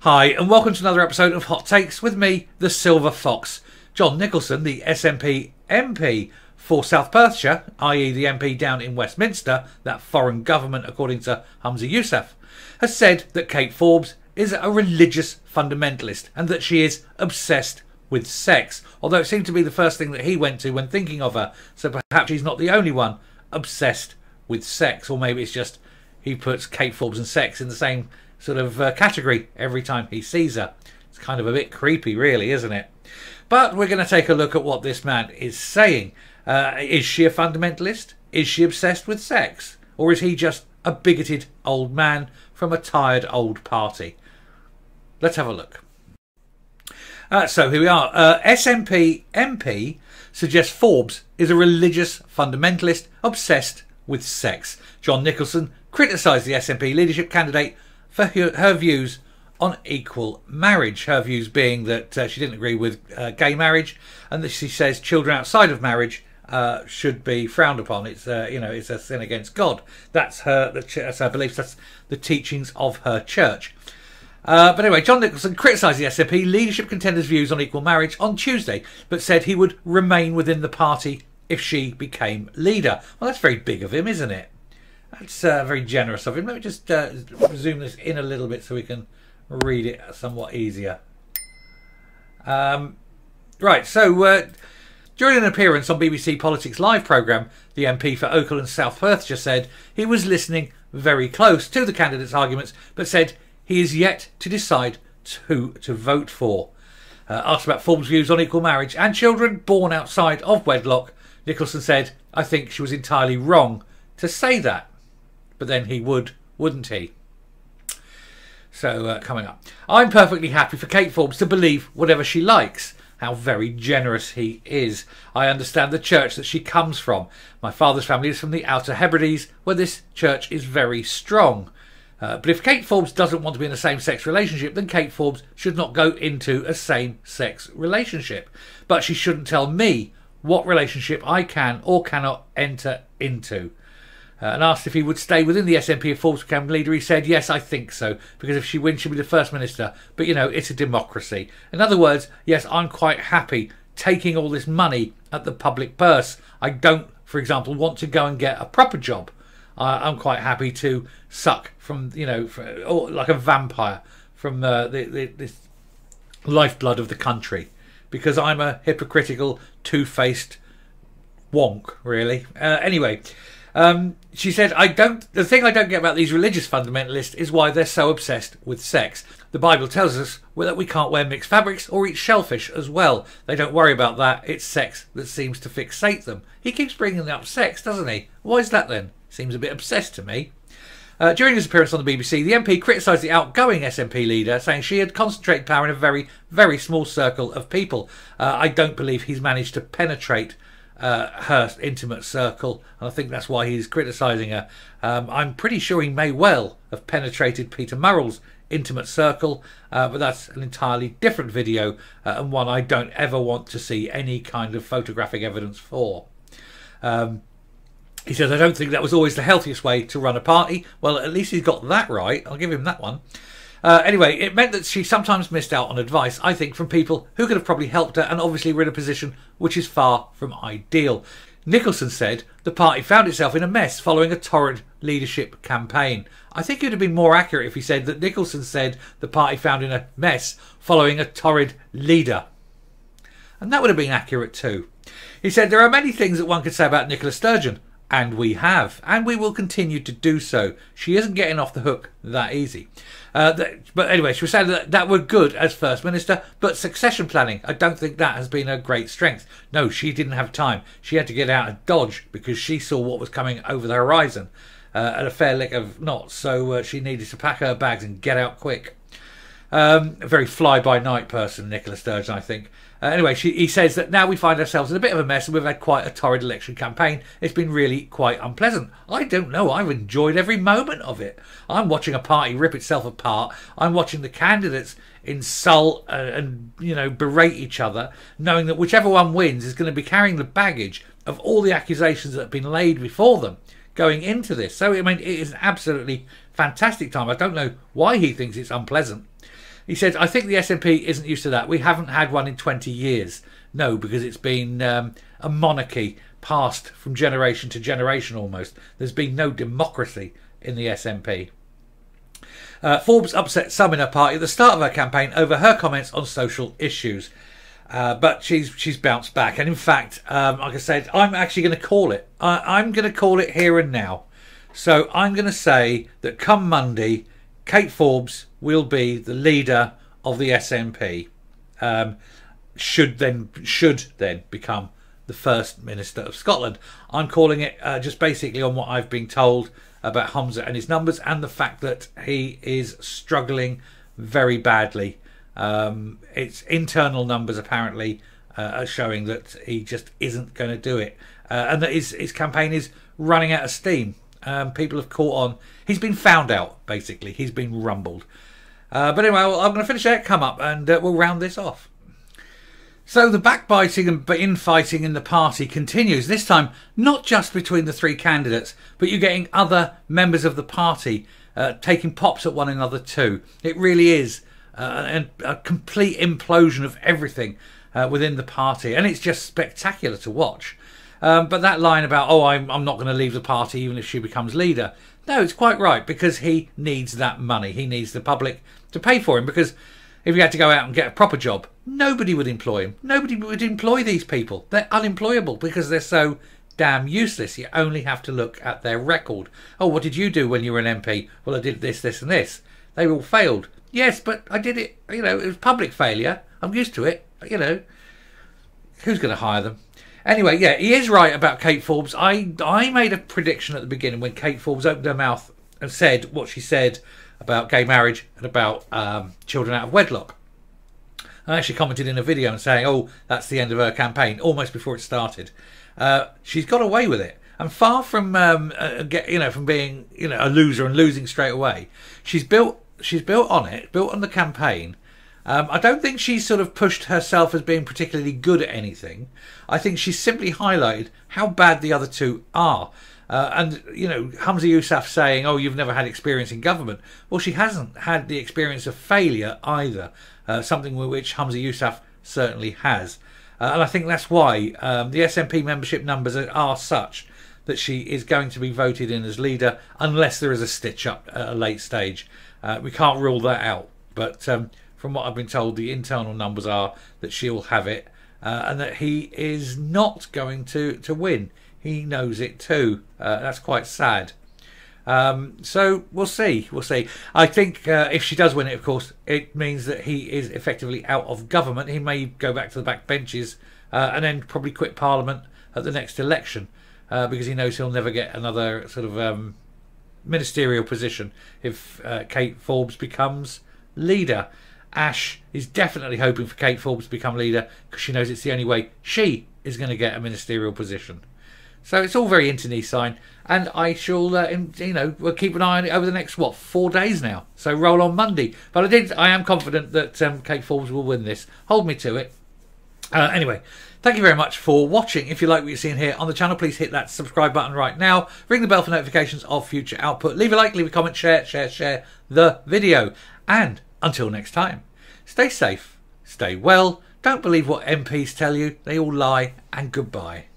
Hi, and welcome to another episode of Hot Takes with me, the Silver Fox. John Nicolson, the SNP MP for South Perthshire, i.e. the MP down in Westminster, that foreign government according to Humza Yousaf, has said that Kate Forbes is a religious fundamentalist and that she is obsessed with sex, although it seemed to be the first thing that he went to when thinking of her, so perhaps she's not the only one obsessed with sex, or maybe it's just he puts Kate Forbes and sex in the same sort of category every time he sees her. It's kind of a bit creepy, really, isn't it? But we're going to take a look at what this man is saying. Is she a fundamentalist? Is she obsessed with sex? Or is he just a bigoted old man from a tired old party? Let's have a look. So here we are. SNP MP suggests Forbes is a religious fundamentalist obsessed with sex. John Nicolson criticised the SNP leadership candidate for her views on equal marriage. Her views being that she didn't agree with gay marriage, and that she says children outside of marriage should be frowned upon. It's it's a sin against God. That's her beliefs. That's the teachings of her church. But anyway, John Nicolson criticised the SNP leadership contender's views on equal marriage on Tuesday, but said he would remain within the party if she became leader. Well, that's very big of him, isn't it? That's very generous of him. Let me just zoom this in a little bit so we can read it somewhat easier. Right, so during an appearance on BBC Politics Live programme, the MP for Oakhill and South Perthshire said he was listening very close to the candidate's arguments, but said he is yet to decide who to vote for. Asked about Forbes' views on equal marriage and children born outside of wedlock, Nicolson said, "I think she was entirely wrong to say that." But then he would, wouldn't he? So, coming up. I'm perfectly happy for Kate Forbes to believe whatever she likes. How very generous he is. I understand the church that she comes from. My father's family is from the Outer Hebrides, where this church is very strong. But if Kate Forbes doesn't want to be in a same-sex relationship, then Kate Forbes should not go into a same-sex relationship. But she shouldn't tell me what relationship I can or cannot enter into. And asked if he would stay within the SNP if Forbes became leader, he said, "Yes, I think so, because if she wins, she'll be the First Minister. But, it's a democracy." In other words, yes, I'm quite happy taking all this money at the public purse. I don't, for example, want to go and get a proper job. I'm quite happy to suck from, or like a vampire, from this lifeblood of the country, because I'm a hypocritical, two-faced wonk, really. Anyway... she said, the thing I don't get about these religious fundamentalists is why they're so obsessed with sex. The Bible tells us that we can't wear mixed fabrics or eat shellfish as well. They don't worry about that. It's sex that seems to fixate them. He keeps bringing up sex, doesn't he? Why is that then? Seems a bit obsessed to me. During his appearance on the BBC, the MP criticised the outgoing SNP leader, saying she had concentrated power in a very, very small circle of people. I don't believe he's managed to penetrate her intimate circle, and I think that's why he's criticising her. I'm pretty sure he may well have penetrated Peter Murrell's intimate circle, but that's an entirely different video, and one I don't ever want to see any kind of photographic evidence for. He says, "I don't think that was always the healthiest way to run a party." Well, at least he's got that right. I'll give him that one. Anyway, it meant that she sometimes missed out on advice, I think, from people who could have probably helped her, and obviously were in a position which is far from ideal. Nicolson said the party found itself in a mess following a torrid leadership campaign. I think it would have been more accurate if he said that Nicolson said the party found in a mess following a torrid leader. And that would have been accurate too. He said there are many things that one could say about Nicola Sturgeon, and we have, and we will continue to do so. She isn't getting off the hook that easy. But anyway, she was saying that were good as First Minister, but succession planning, I don't think that has been her great strength. No, she didn't have time. She had to get out of Dodge because she saw what was coming over the horizon at a fair lick of knots, so she needed to pack her bags and get out quick. A very fly-by-night person, Nicola Sturgeon, I think. Anyway, he says that now we find ourselves in a bit of a mess and we've had quite a torrid election campaign. It's been really quite unpleasant. I don't know. I've enjoyed every moment of it. I'm watching a party rip itself apart. I'm watching the candidates insult and berate each other, knowing that whichever one wins is going to be carrying the baggage of all the accusations that have been laid before them going into this. So, I mean, it is an absolutely fantastic time. I don't know why he thinks it's unpleasant. He said, I think the SNP isn't used to that. We haven't had one in 20 years. No, because it's been a monarchy passed from generation to generation almost. There's been no democracy in the SNP. Forbes upset some in her party at the start of her campaign over her comments on social issues. But she's bounced back. And in fact, like I said, I'm actually going to call it. I'm going to call it here and now. So I'm going to say that come Monday, Kate Forbes will be the leader of the SNP. Should then become the First Minister of Scotland. I'm calling it just basically on what I've been told about Humza and his numbers and the fact that he is struggling very badly. Its internal numbers apparently are showing that he just isn't going to do it, and that his campaign is running out of steam. People have caught on. He's been found out, basically. He's been rumbled. But anyway, I'm going to finish that, come up, and we'll round this off. So the backbiting and infighting in the party continues, this time not just between the three candidates, but you're getting other members of the party taking pops at one another too. It really is a complete implosion of everything within the party, and it's just spectacular to watch. But that line about, oh, I'm not going to leave the party even if she becomes leader, no, it's quite right, because he needs that money. He needs the public to pay for him, because if he had to go out and get a proper job, nobody would employ him. Nobody would employ these people. They're unemployable because they're so damn useless. You only have to look at their record. Oh, what did you do when you were an MP? Well, I did this, this and this. They all failed. Yes, but I did it. You know, it was public failure. I'm used to it. You know, who's going to hire them? Anyway, yeah, he is right about Kate Forbes. I made a prediction at the beginning when Kate Forbes opened her mouth and said what she said about gay marriage and about children out of wedlock. I actually commented in a video and saying, oh, that's the end of her campaign, almost before it started. She's got away with it. And far from from being a loser and losing straight away, she's built on it, built on the campaign. I don't think she's sort of pushed herself as being particularly good at anything. I think she's simply highlighted how bad the other two are. And Humza Yousaf saying, oh, you've never had experience in government. Well, she hasn't had the experience of failure either, something which Humza Yousaf certainly has. And I think that's why the SNP membership numbers are such that she is going to be voted in as leader unless there is a stitch-up at a late stage. We can't rule that out. But from what I've been told, the internal numbers are that she'll have it and that he is not going to win. He knows it too. That's quite sad. So we'll see. We'll see. I think if she does win it, of course, it means that he is effectively out of government. He may go back to the back benches and then probably quit Parliament at the next election because he knows he'll never get another sort of ministerial position if Kate Forbes becomes leader. Ash is definitely hoping for Kate Forbes to become leader because she knows it's the only way she is going to get a ministerial position. So it's all very internecine, and I shall, we'll keep an eye on it over the next 4 days now. So roll on Monday. But I am confident that Kate Forbes will win this. Hold me to it. Anyway, thank you very much for watching. If you like what you're seeing here on the channel, please hit that subscribe button right now. Ring the bell for notifications of future output. Leave a like, leave a comment, share the video. And until next time, stay safe, stay well. Don't believe what MPs tell you. They all lie, and goodbye.